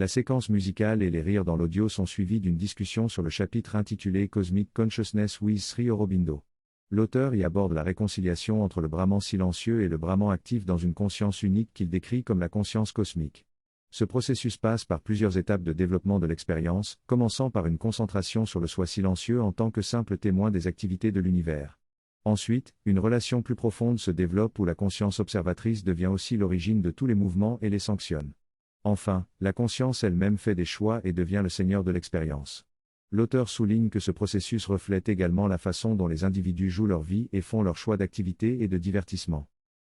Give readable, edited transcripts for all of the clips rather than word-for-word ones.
La séquence musicale et les rires dans l'audio sont suivis d'une discussion sur le chapitre intitulé Cosmic Consciousness with Sri Aurobindo. L'auteur y aborde la réconciliation entre le Brahman silencieux et le Brahman actif dans une conscience unique qu'il décrit comme la conscience cosmique. Ce processus passe par plusieurs étapes de développement de l'expérience, commençant par une concentration sur le soi silencieux en tant que simple témoin des activités de l'univers. Ensuite, une relation plus profonde se développe où la conscience observatrice devient aussi l'origine de tous les mouvements et les sanctionne. Enfin, la conscience elle-même fait des choix et devient le seigneur de l'expérience. L'auteur souligne que ce processus reflète également la façon dont les individus jouent leur vie et font leurs choix d'activité et de divertissement.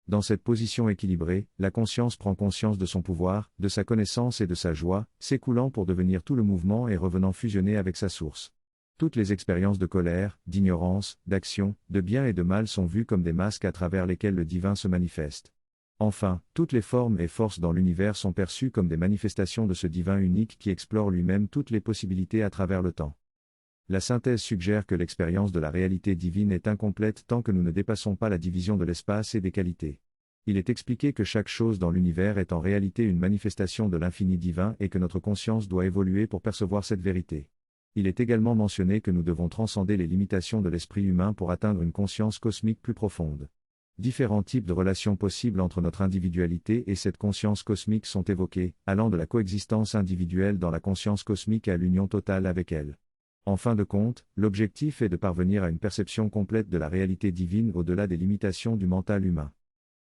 Dans cette position équilibrée, la conscience prend conscience de son pouvoir, de sa connaissance et de sa joie, s'écoulant pour devenir tout le mouvement et revenant fusionner avec sa source. Toutes les expériences de colère, d'ignorance, d'action, de bien et de mal sont vues comme des masques à travers lesquels le divin se manifeste. Enfin, toutes les formes et forces dans l'univers sont perçues comme des manifestations de ce divin unique qui explore lui-même toutes les possibilités à travers le temps. La synthèse suggère que l'expérience de la réalité divine est incomplète tant que nous ne dépassons pas la division de l'espace et des qualités. Il est expliqué que chaque chose dans l'univers est en réalité une manifestation de l'infini divin et que notre conscience doit évoluer pour percevoir cette vérité. Il est également mentionné que nous devons transcender les limitations de l'esprit humain pour atteindre une conscience cosmique plus profonde. Différents types de relations possibles entre notre individualité et cette conscience cosmique sont évoqués, allant de la coexistence individuelle dans la conscience cosmique à l'union totale avec elle. En fin de compte, l'objectif est de parvenir à une perception complète de la réalité divine au-delà des limitations du mental humain.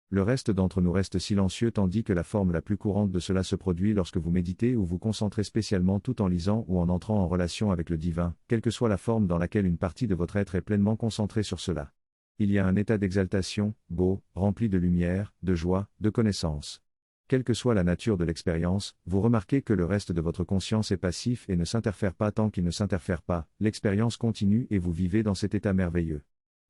Le reste d'entre nous reste silencieux tandis que la forme la plus courante de cela se produit lorsque vous méditez ou vous concentrez spécialement tout en lisant ou en entrant en relation avec le divin, quelle que soit la forme dans laquelle une partie de votre être est pleinement concentrée sur cela. Il y a un état d'exaltation, beau, rempli de lumière, de joie, de connaissance. Quelle que soit la nature de l'expérience, vous remarquez que le reste de votre conscience est passif et ne s'interfère pas tant qu'il ne s'interfère pas, l'expérience continue et vous vivez dans cet état merveilleux.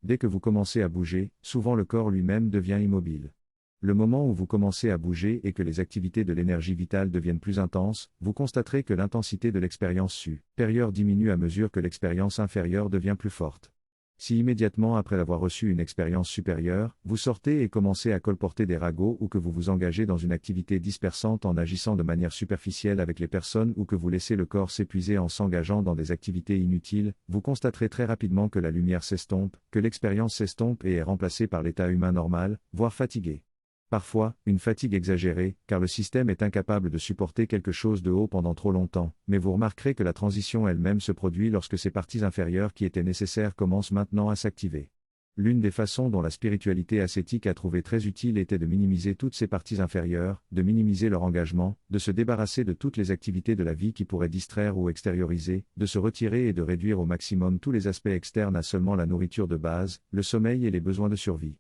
Dès que vous commencez à bouger, souvent le corps lui-même devient immobile. Le moment où vous commencez à bouger et que les activités de l'énergie vitale deviennent plus intenses, vous constaterez que l'intensité de l'expérience supérieure diminue à mesure que l'expérience inférieure devient plus forte. Si immédiatement après avoir reçu une expérience supérieure, vous sortez et commencez à colporter des ragots ou que vous vous engagez dans une activité dispersante en agissant de manière superficielle avec les personnes ou que vous laissez le corps s'épuiser en s'engageant dans des activités inutiles, vous constaterez très rapidement que la lumière s'estompe, que l'expérience s'estompe et est remplacée par l'état humain normal, voire fatigué. Parfois, une fatigue exagérée, car le système est incapable de supporter quelque chose de haut pendant trop longtemps, mais vous remarquerez que la transition elle-même se produit lorsque ces parties inférieures qui étaient nécessaires commencent maintenant à s'activer. L'une des façons dont la spiritualité ascétique a trouvé très utile était de minimiser toutes ces parties inférieures, de minimiser leur engagement, de se débarrasser de toutes les activités de la vie qui pourraient distraire ou extérioriser, de se retirer et de réduire au maximum tous les aspects externes à seulement la nourriture de base, le sommeil et les besoins de survie.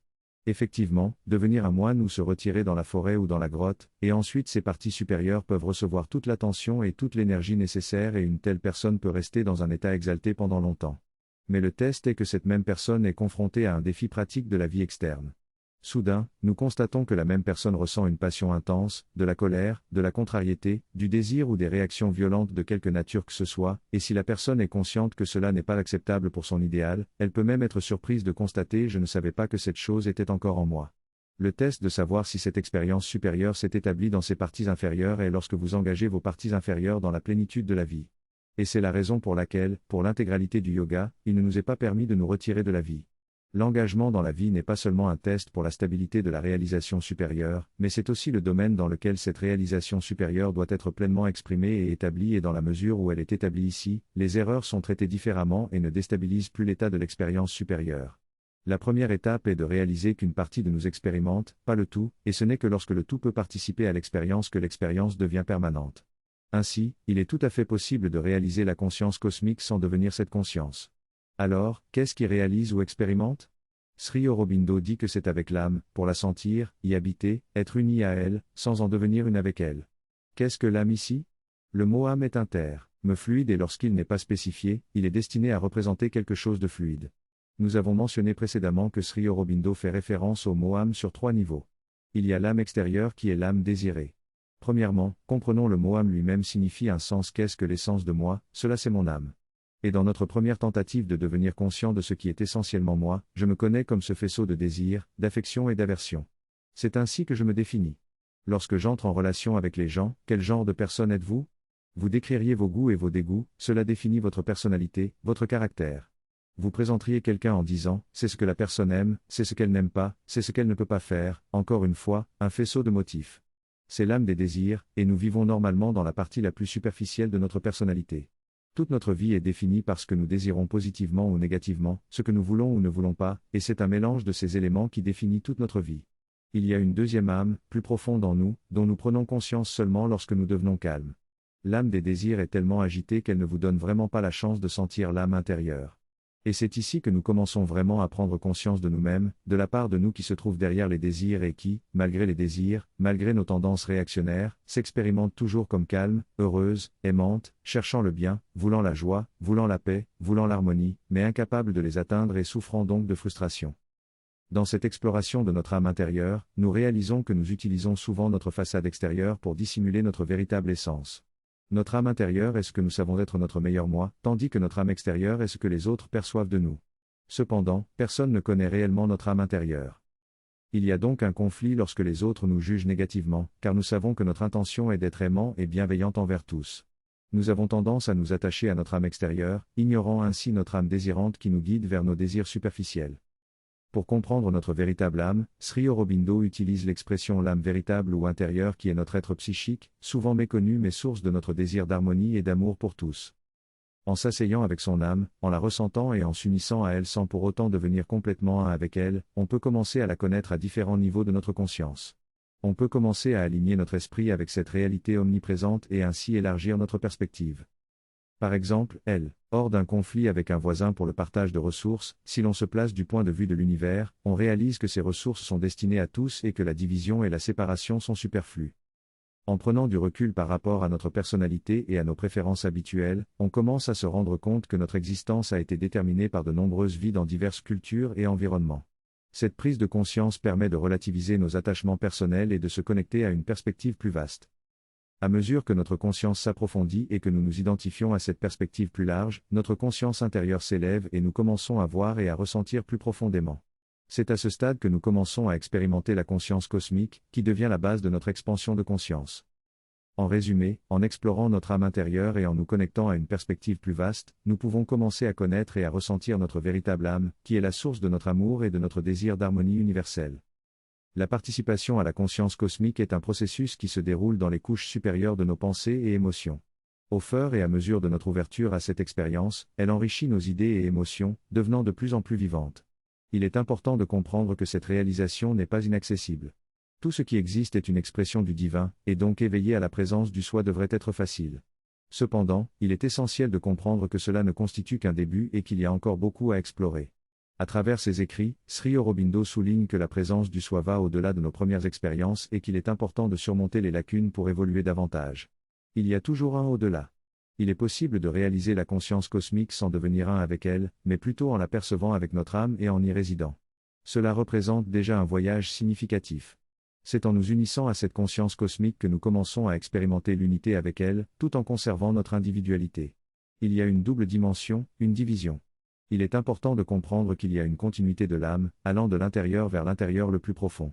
Effectivement, devenir un moine ou se retirer dans la forêt ou dans la grotte, et ensuite ces parties supérieures peuvent recevoir toute l'attention et toute l'énergie nécessaire et une telle personne peut rester dans un état exalté pendant longtemps. Mais le test est que cette même personne est confrontée à un défi pratique de la vie externe. Soudain, nous constatons que la même personne ressent une passion intense, de la colère, de la contrariété, du désir ou des réactions violentes de quelque nature que ce soit, et si la personne est consciente que cela n'est pas acceptable pour son idéal, elle peut même être surprise de constater « je ne savais pas que cette chose était encore en moi ». Le test de savoir si cette expérience supérieure s'est établie dans ses parties inférieures est lorsque vous engagez vos parties inférieures dans la plénitude de la vie. Et c'est la raison pour laquelle, pour l'intégralité du yoga, il ne nous est pas permis de nous retirer de la vie. L'engagement dans la vie n'est pas seulement un test pour la stabilité de la réalisation supérieure, mais c'est aussi le domaine dans lequel cette réalisation supérieure doit être pleinement exprimée et établie et dans la mesure où elle est établie ici, les erreurs sont traitées différemment et ne déstabilisent plus l'état de l'expérience supérieure. La première étape est de réaliser qu'une partie de nous expérimente, pas le tout, et ce n'est que lorsque le tout peut participer à l'expérience que l'expérience devient permanente. Ainsi, il est tout à fait possible de réaliser la conscience cosmique sans devenir cette conscience. Alors, qu'est-ce qui réalise ou expérimente ? Sri Aurobindo dit que c'est avec l'âme, pour la sentir, y habiter, être uni à elle, sans en devenir une avec elle. Qu'est-ce que l'âme ici ? Le mot âme est un terme fluide et lorsqu'il n'est pas spécifié, il est destiné à représenter quelque chose de fluide. Nous avons mentionné précédemment que Sri Aurobindo fait référence au mot âme sur 3 niveaux. Il y a l'âme extérieure qui est l'âme désirée. Premièrement, comprenons le mot âme lui-même signifie un sens. Qu'est-ce que l'essence de moi ? Cela c'est mon âme. Et dans notre première tentative de devenir conscient de ce qui est essentiellement moi, je me connais comme ce faisceau de désir, d'affection et d'aversion. C'est ainsi que je me définis. Lorsque j'entre en relation avec les gens, quel genre de personne êtes-vous ? Vous décririez vos goûts et vos dégoûts, cela définit votre personnalité, votre caractère. Vous présenteriez quelqu'un en disant, c'est ce que la personne aime, c'est ce qu'elle n'aime pas, c'est ce qu'elle ne peut pas faire, encore une fois, un faisceau de motifs. C'est l'âme des désirs, et nous vivons normalement dans la partie la plus superficielle de notre personnalité. Toute notre vie est définie par ce que nous désirons positivement ou négativement, ce que nous voulons ou ne voulons pas, et c'est un mélange de ces éléments qui définit toute notre vie. Il y a une deuxième âme, plus profonde en nous, dont nous prenons conscience seulement lorsque nous devenons calmes. L'âme des désirs est tellement agitée qu'elle ne vous donne vraiment pas la chance de sentir l'âme intérieure. Et c'est ici que nous commençons vraiment à prendre conscience de nous-mêmes, de la part de nous qui se trouve derrière les désirs et qui, malgré les désirs, malgré nos tendances réactionnaires, s'expérimente toujours comme calme, heureuse, aimante, cherchant le bien, voulant la joie, voulant la paix, voulant l'harmonie, mais incapable de les atteindre et souffrant donc de frustration. Dans cette exploration de notre âme intérieure, nous réalisons que nous utilisons souvent notre façade extérieure pour dissimuler notre véritable essence. Notre âme intérieure est ce que nous savons être notre meilleur moi, tandis que notre âme extérieure est ce que les autres perçoivent de nous. Cependant, personne ne connaît réellement notre âme intérieure. Il y a donc un conflit lorsque les autres nous jugent négativement, car nous savons que notre intention est d'être aimant et bienveillant envers tous. Nous avons tendance à nous attacher à notre âme extérieure, ignorant ainsi notre âme désirante qui nous guide vers nos désirs superficiels. Pour comprendre notre véritable âme, Sri Aurobindo utilise l'expression l'âme véritable ou intérieure qui est notre être psychique, souvent méconnu mais source de notre désir d'harmonie et d'amour pour tous. En s'asseyant avec son âme, en la ressentant et en s'unissant à elle sans pour autant devenir complètement un avec elle, on peut commencer à la connaître à différents niveaux de notre conscience. On peut commencer à aligner notre esprit avec cette réalité omniprésente et ainsi élargir notre perspective. Par exemple, hors d'un conflit avec un voisin pour le partage de ressources, si l'on se place du point de vue de l'univers, on réalise que ces ressources sont destinées à tous et que la division et la séparation sont superflues. En prenant du recul par rapport à notre personnalité et à nos préférences habituelles, on commence à se rendre compte que notre existence a été déterminée par de nombreuses vies dans diverses cultures et environnements. Cette prise de conscience permet de relativiser nos attachements personnels et de se connecter à une perspective plus vaste. À mesure que notre conscience s'approfondit et que nous nous identifions à cette perspective plus large, notre conscience intérieure s'élève et nous commençons à voir et à ressentir plus profondément. C'est à ce stade que nous commençons à expérimenter la conscience cosmique, qui devient la base de notre expansion de conscience. En résumé, en explorant notre âme intérieure et en nous connectant à une perspective plus vaste, nous pouvons commencer à connaître et à ressentir notre véritable âme, qui est la source de notre amour et de notre désir d'harmonie universelle. La participation à la conscience cosmique est un processus qui se déroule dans les couches supérieures de nos pensées et émotions. Au fur et à mesure de notre ouverture à cette expérience, elle enrichit nos idées et émotions, devenant de plus en plus vivantes. Il est important de comprendre que cette réalisation n'est pas inaccessible. Tout ce qui existe est une expression du divin, et donc éveiller à la présence du soi devrait être facile. Cependant, il est essentiel de comprendre que cela ne constitue qu'un début et qu'il y a encore beaucoup à explorer. À travers ses écrits, Sri Aurobindo souligne que la présence du soi va au-delà de nos premières expériences et qu'il est important de surmonter les lacunes pour évoluer davantage. Il y a toujours un au-delà. Il est possible de réaliser la conscience cosmique sans devenir un avec elle, mais plutôt en la percevant avec notre âme et en y résidant. Cela représente déjà un voyage significatif. C'est en nous unissant à cette conscience cosmique que nous commençons à expérimenter l'unité avec elle, tout en conservant notre individualité. Il y a une double dimension, une division. Il est important de comprendre qu'il y a une continuité de l'âme, allant de l'intérieur vers l'intérieur le plus profond.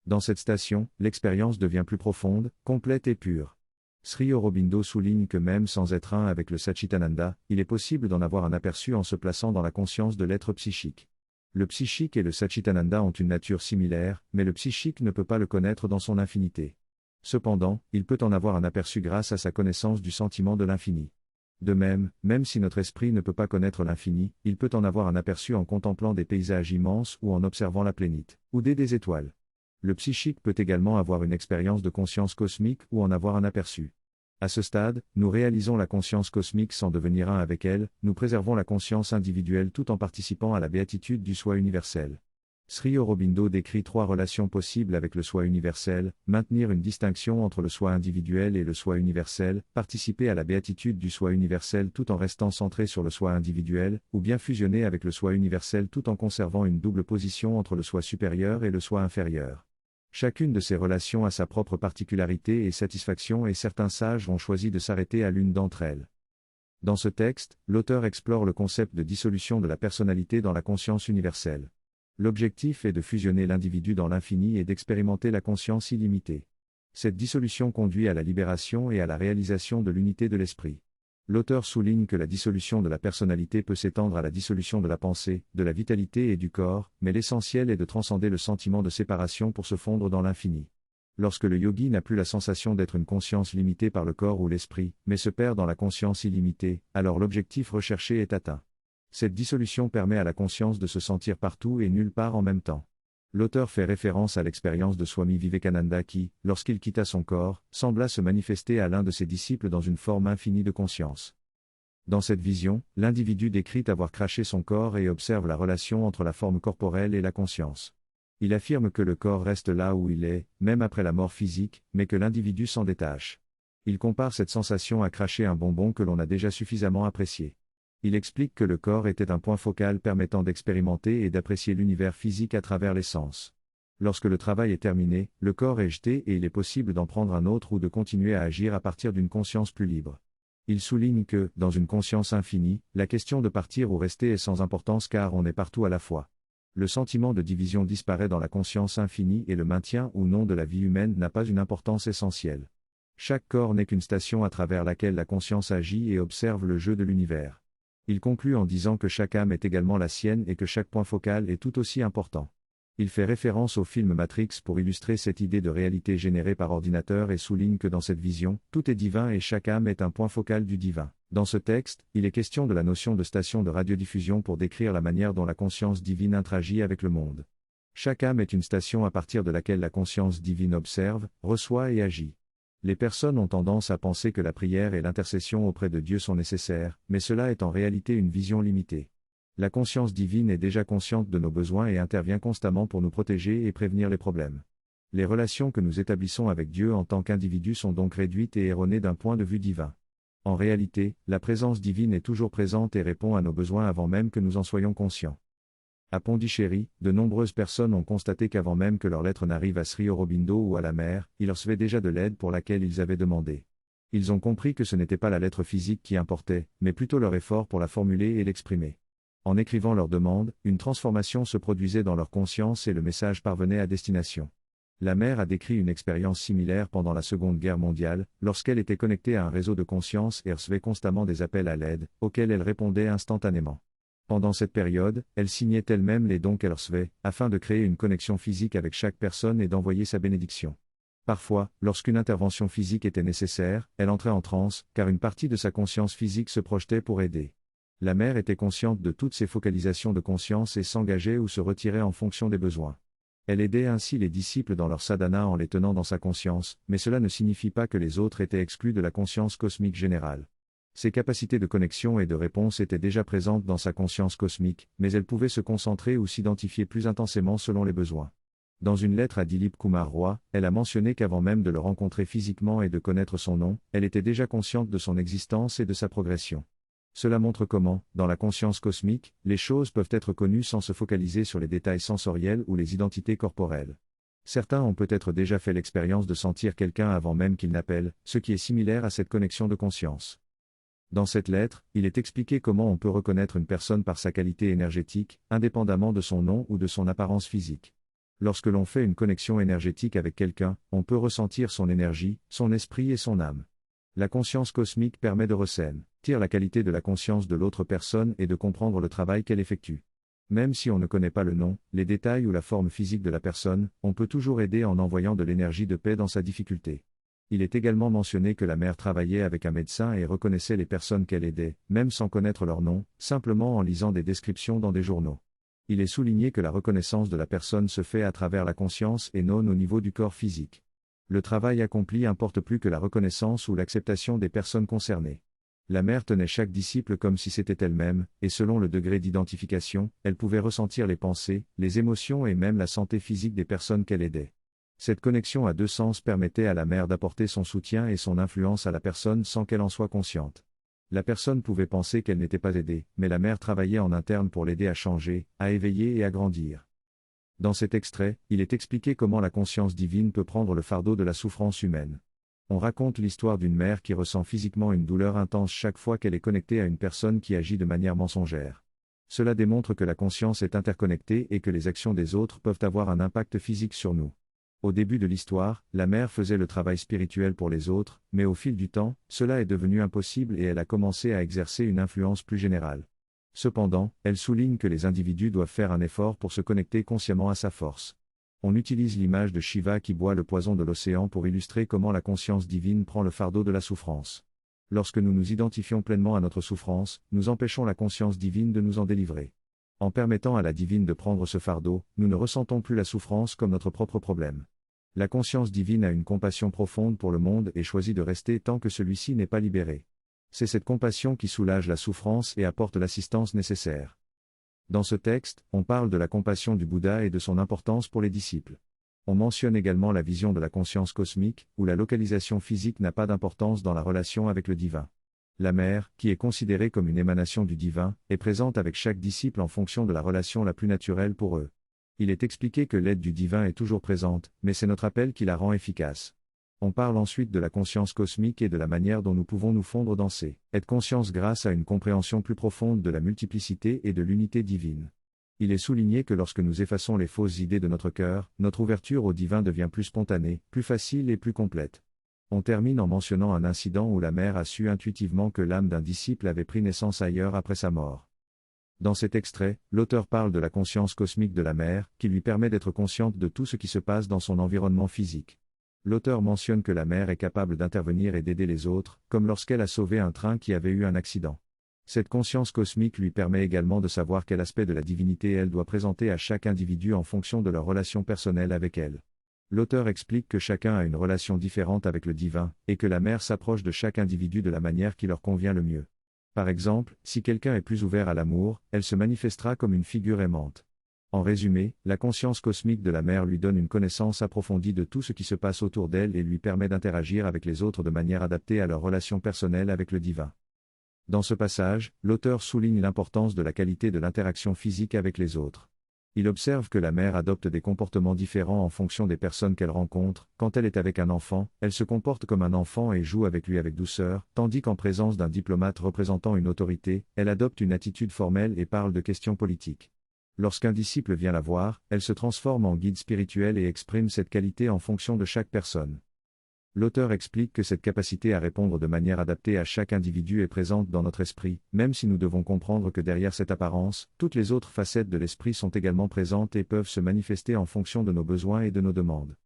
Dans cette station, l'expérience devient plus profonde, complète et pure. Sri Aurobindo souligne que même sans être un avec le Satchitananda, il est possible d'en avoir un aperçu en se plaçant dans la conscience de l'être psychique. Le psychique et le Satchitananda ont une nature similaire, mais le psychique ne peut pas le connaître dans son infinité. Cependant, il peut en avoir un aperçu grâce à sa connaissance du sentiment de l'infini. De même, même si notre esprit ne peut pas connaître l'infini, il peut en avoir un aperçu en contemplant des paysages immenses ou en observant la plénite, ou des étoiles. Le psychique peut également avoir une expérience de conscience cosmique ou en avoir un aperçu. À ce stade, nous réalisons la conscience cosmique sans devenir un avec elle, nous préservons la conscience individuelle tout en participant à la béatitude du soi universel. Sri Aurobindo décrit 3 relations possibles avec le soi universel: maintenir une distinction entre le soi individuel et le soi universel, participer à la béatitude du soi universel tout en restant centré sur le soi individuel, ou bien fusionner avec le soi universel tout en conservant une double position entre le soi supérieur et le soi inférieur. Chacune de ces relations a sa propre particularité et satisfaction et certains sages ont choisi de s'arrêter à l'une d'entre elles. Dans ce texte, l'auteur explore le concept de dissolution de la personnalité dans la conscience universelle. L'objectif est de fusionner l'individu dans l'infini et d'expérimenter la conscience illimitée. Cette dissolution conduit à la libération et à la réalisation de l'unité de l'esprit. L'auteur souligne que la dissolution de la personnalité peut s'étendre à la dissolution de la pensée, de la vitalité et du corps, mais l'essentiel est de transcender le sentiment de séparation pour se fondre dans l'infini. Lorsque le yogi n'a plus la sensation d'être une conscience limitée par le corps ou l'esprit, mais se perd dans la conscience illimitée, alors l'objectif recherché est atteint. Cette dissolution permet à la conscience de se sentir partout et nulle part en même temps. L'auteur fait référence à l'expérience de Swami Vivekananda qui, lorsqu'il quitta son corps, sembla se manifester à l'un de ses disciples dans une forme infinie de conscience. Dans cette vision, l'individu décrit avoir craché son corps et observe la relation entre la forme corporelle et la conscience. Il affirme que le corps reste là où il est, même après la mort physique, mais que l'individu s'en détache. Il compare cette sensation à cracher un bonbon que l'on a déjà suffisamment apprécié. Il explique que le corps était un point focal permettant d'expérimenter et d'apprécier l'univers physique à travers les sens. Lorsque le travail est terminé, le corps est jeté et il est possible d'en prendre un autre ou de continuer à agir à partir d'une conscience plus libre. Il souligne que, dans une conscience infinie, la question de partir ou rester est sans importance car on est partout à la fois. Le sentiment de division disparaît dans la conscience infinie et le maintien ou non de la vie humaine n'a pas une importance essentielle. Chaque corps n'est qu'une station à travers laquelle la conscience agit et observe le jeu de l'univers. Il conclut en disant que chaque âme est également la sienne et que chaque point focal est tout aussi important. Il fait référence au film Matrix pour illustrer cette idée de réalité générée par ordinateur et souligne que dans cette vision, tout est divin et chaque âme est un point focal du divin. Dans ce texte, il est question de la notion de station de radiodiffusion pour décrire la manière dont la conscience divine interagit avec le monde. Chaque âme est une station à partir de laquelle la conscience divine observe, reçoit et agit. Les personnes ont tendance à penser que la prière et l'intercession auprès de Dieu sont nécessaires, mais cela est en réalité une vision limitée. La conscience divine est déjà consciente de nos besoins et intervient constamment pour nous protéger et prévenir les problèmes. Les relations que nous établissons avec Dieu en tant qu'individus sont donc réduites et erronées d'un point de vue divin. En réalité, la présence divine est toujours présente et répond à nos besoins avant même que nous en soyons conscients. À Pondichéry, de nombreuses personnes ont constaté qu'avant même que leur lettre n'arrive à Sri Aurobindo ou à la mère, ils recevaient déjà de l'aide pour laquelle ils avaient demandé. Ils ont compris que ce n'était pas la lettre physique qui importait, mais plutôt leur effort pour la formuler et l'exprimer. En écrivant leur demande, une transformation se produisait dans leur conscience et le message parvenait à destination. La mère a décrit une expérience similaire pendant la Seconde Guerre mondiale, lorsqu'elle était connectée à un réseau de conscience et recevait constamment des appels à l'aide, auxquels elle répondait instantanément. Pendant cette période, elle signait elle-même les dons qu'elle recevait, afin de créer une connexion physique avec chaque personne et d'envoyer sa bénédiction. Parfois, lorsqu'une intervention physique était nécessaire, elle entrait en transe, car une partie de sa conscience physique se projetait pour aider. La mère était consciente de toutes ces focalisations de conscience et s'engageait ou se retirait en fonction des besoins. Elle aidait ainsi les disciples dans leur sadhana en les tenant dans sa conscience, mais cela ne signifie pas que les autres étaient exclus de la conscience cosmique générale. Ses capacités de connexion et de réponse étaient déjà présentes dans sa conscience cosmique, mais elle pouvait se concentrer ou s'identifier plus intensément selon les besoins. Dans une lettre à Dilip Kumar Roy, elle a mentionné qu'avant même de le rencontrer physiquement et de connaître son nom, elle était déjà consciente de son existence et de sa progression. Cela montre comment, dans la conscience cosmique, les choses peuvent être connues sans se focaliser sur les détails sensoriels ou les identités corporelles. Certains ont peut-être déjà fait l'expérience de sentir quelqu'un avant même qu'il n'appelle, ce qui est similaire à cette connexion de conscience. Dans cette lettre, il est expliqué comment on peut reconnaître une personne par sa qualité énergétique, indépendamment de son nom ou de son apparence physique. Lorsque l'on fait une connexion énergétique avec quelqu'un, on peut ressentir son énergie, son esprit et son âme. La conscience cosmique permet de ressentir la qualité de la conscience de l'autre personne et de comprendre le travail qu'elle effectue. Même si on ne connaît pas le nom, les détails ou la forme physique de la personne, on peut toujours aider en envoyant de l'énergie de paix dans sa difficulté. Il est également mentionné que la mère travaillait avec un médecin et reconnaissait les personnes qu'elle aidait, même sans connaître leur nom, simplement en lisant des descriptions dans des journaux. Il est souligné que la reconnaissance de la personne se fait à travers la conscience et non au niveau du corps physique. Le travail accompli importe plus que la reconnaissance ou l'acceptation des personnes concernées. La mère tenait chaque disciple comme si c'était elle-même, et selon le degré d'identification, elle pouvait ressentir les pensées, les émotions et même la santé physique des personnes qu'elle aidait. Cette connexion à deux sens permettait à la mère d'apporter son soutien et son influence à la personne sans qu'elle en soit consciente. La personne pouvait penser qu'elle n'était pas aidée, mais la mère travaillait en interne pour l'aider à changer, à éveiller et à grandir. Dans cet extrait, il est expliqué comment la conscience divine peut prendre le fardeau de la souffrance humaine. On raconte l'histoire d'une mère qui ressent physiquement une douleur intense chaque fois qu'elle est connectée à une personne qui agit de manière mensongère. Cela démontre que la conscience est interconnectée et que les actions des autres peuvent avoir un impact physique sur nous. Au début de l'histoire, la mère faisait le travail spirituel pour les autres, mais au fil du temps, cela est devenu impossible et elle a commencé à exercer une influence plus générale. Cependant, elle souligne que les individus doivent faire un effort pour se connecter consciemment à sa force. On utilise l'image de Shiva qui boit le poison de l'océan pour illustrer comment la conscience divine prend le fardeau de la souffrance. Lorsque nous nous identifions pleinement à notre souffrance, nous empêchons la conscience divine de nous en délivrer. En permettant à la divine de prendre ce fardeau, nous ne ressentons plus la souffrance comme notre propre problème. La conscience divine a une compassion profonde pour le monde et choisit de rester tant que celui-ci n'est pas libéré. C'est cette compassion qui soulage la souffrance et apporte l'assistance nécessaire. Dans ce texte, on parle de la compassion du Bouddha et de son importance pour les disciples. On mentionne également la vision de la conscience cosmique, où la localisation physique n'a pas d'importance dans la relation avec le divin. La mère, qui est considérée comme une émanation du divin, est présente avec chaque disciple en fonction de la relation la plus naturelle pour eux. Il est expliqué que l'aide du divin est toujours présente, mais c'est notre appel qui la rend efficace. On parle ensuite de la conscience cosmique et de la manière dont nous pouvons nous fondre dans cette conscience grâce à une compréhension plus profonde de la multiplicité et de l'unité divine. Il est souligné que lorsque nous effaçons les fausses idées de notre cœur, notre ouverture au divin devient plus spontanée, plus facile et plus complète. On termine en mentionnant un incident où la mère a su intuitivement que l'âme d'un disciple avait pris naissance ailleurs après sa mort. Dans cet extrait, l'auteur parle de la conscience cosmique de la mère, qui lui permet d'être consciente de tout ce qui se passe dans son environnement physique. L'auteur mentionne que la mère est capable d'intervenir et d'aider les autres, comme lorsqu'elle a sauvé un train qui avait eu un accident. Cette conscience cosmique lui permet également de savoir quel aspect de la divinité elle doit présenter à chaque individu en fonction de leur relation personnelle avec elle. L'auteur explique que chacun a une relation différente avec le divin, et que la mère s'approche de chaque individu de la manière qui leur convient le mieux. Par exemple, si quelqu'un est plus ouvert à l'amour, elle se manifestera comme une figure aimante. En résumé, la conscience cosmique de la mère lui donne une connaissance approfondie de tout ce qui se passe autour d'elle et lui permet d'interagir avec les autres de manière adaptée à leur relation personnelle avec le divin. Dans ce passage, l'auteur souligne l'importance de la qualité de l'interaction physique avec les autres. Il observe que la mère adopte des comportements différents en fonction des personnes qu'elle rencontre. Quand elle est avec un enfant, elle se comporte comme un enfant et joue avec lui avec douceur, tandis qu'en présence d'un diplomate représentant une autorité, elle adopte une attitude formelle et parle de questions politiques. Lorsqu'un disciple vient la voir, elle se transforme en guide spirituel et exprime cette qualité en fonction de chaque personne. L'auteur explique que cette capacité à répondre de manière adaptée à chaque individu est présente dans notre esprit, même si nous devons comprendre que derrière cette apparence, toutes les autres facettes de l'esprit sont également présentes et peuvent se manifester en fonction de nos besoins et de nos demandes.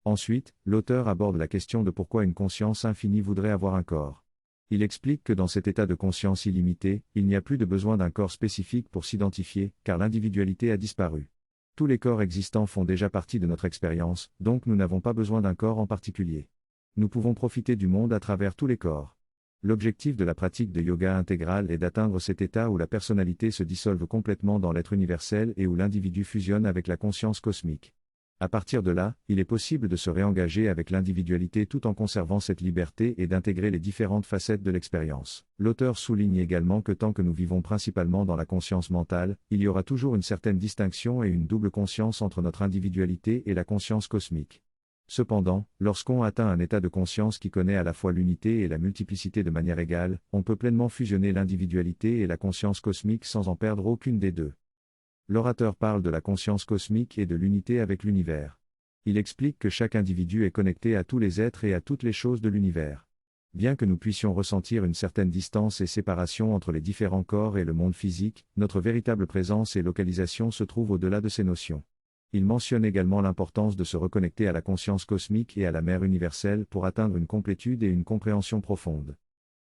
Ensuite, l'auteur aborde la question de pourquoi une conscience infinie voudrait avoir un corps. Il explique que dans cet état de conscience illimité, il n'y a plus de besoin d'un corps spécifique pour s'identifier, car l'individualité a disparu. Tous les corps existants font déjà partie de notre expérience, donc nous n'avons pas besoin d'un corps en particulier. Nous pouvons profiter du monde à travers tous les corps. L'objectif de la pratique de yoga intégral est d'atteindre cet état où la personnalité se dissolve complètement dans l'être universel et où l'individu fusionne avec la conscience cosmique. À partir de là, il est possible de se réengager avec l'individualité tout en conservant cette liberté et d'intégrer les différentes facettes de l'expérience. L'auteur souligne également que tant que nous vivons principalement dans la conscience mentale, il y aura toujours une certaine distinction et une double conscience entre notre individualité et la conscience cosmique. Cependant, lorsqu'on atteint un état de conscience qui connaît à la fois l'unité et la multiplicité de manière égale, on peut pleinement fusionner l'individualité et la conscience cosmique sans en perdre aucune des deux. L'orateur parle de la conscience cosmique et de l'unité avec l'univers. Il explique que chaque individu est connecté à tous les êtres et à toutes les choses de l'univers. Bien que nous puissions ressentir une certaine distance et séparation entre les différents corps et le monde physique, notre véritable présence et localisation se trouvent au-delà de ces notions. Il mentionne également l'importance de se reconnecter à la conscience cosmique et à la mère universelle pour atteindre une complétude et une compréhension profonde.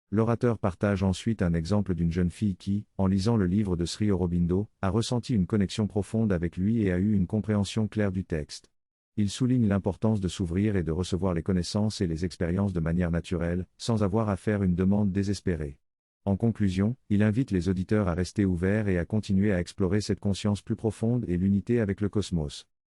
L'orateur partage ensuite un exemple d'une jeune fille qui, en lisant le livre de Sri Aurobindo, a ressenti une connexion profonde avec lui et a eu une compréhension claire du texte. Il souligne l'importance de s'ouvrir et de recevoir les connaissances et les expériences de manière naturelle, sans avoir à faire une demande désespérée. En conclusion, il invite les auditeurs à rester ouverts et à continuer à explorer cette conscience plus profonde et l'unité avec le cosmos.